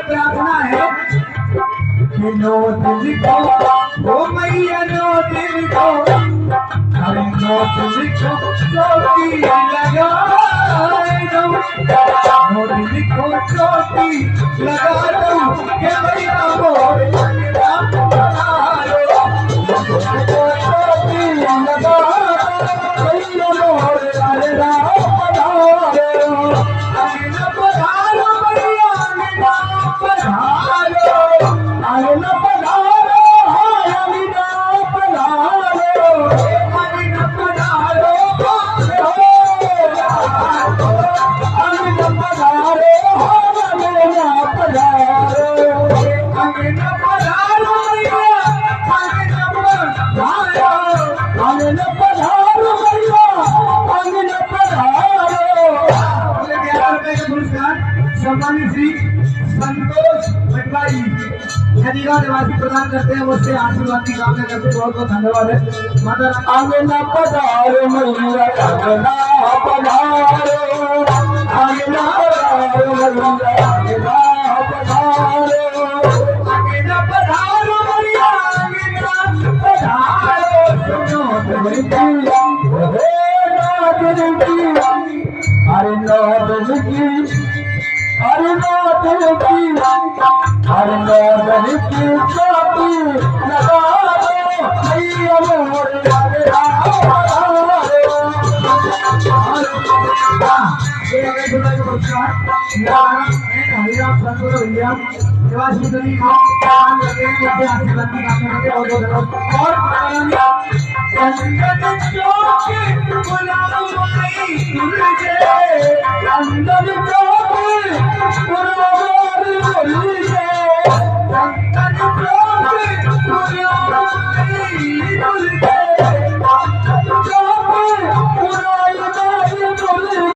प्रार्थना है कि नोट लिखो ओ मैया नोट लिखो हर नोट लिखो चोटी लगाए दो नोट लिखो चोटी लगा दो के मैया मोर बना लो चोटी लगा दो मैया मोर बना सम्मानित श्री संतोष भटवाई खनीरा निवासी प्रदान करते हैं उससे आशीर्वाद की कामना करते हैं। बहुत बहुत धन्यवाद है। माता आंगना पधारो मैया आंगना पधारो आंगना पधारो मैया आंगना पधारो आंगना पधारो मैया आंगना पधारो सुनो तुम्हारी अरे नाथ की हर नाथ की हर नाथ की चोटी लगा दो मैया मोर बना हरिराम संतोष भैया निवासी गली काम करते हैं आशीर्वाद की कामना करते हैं। और संगत चौके बुलाओ तुझे अंदर चौके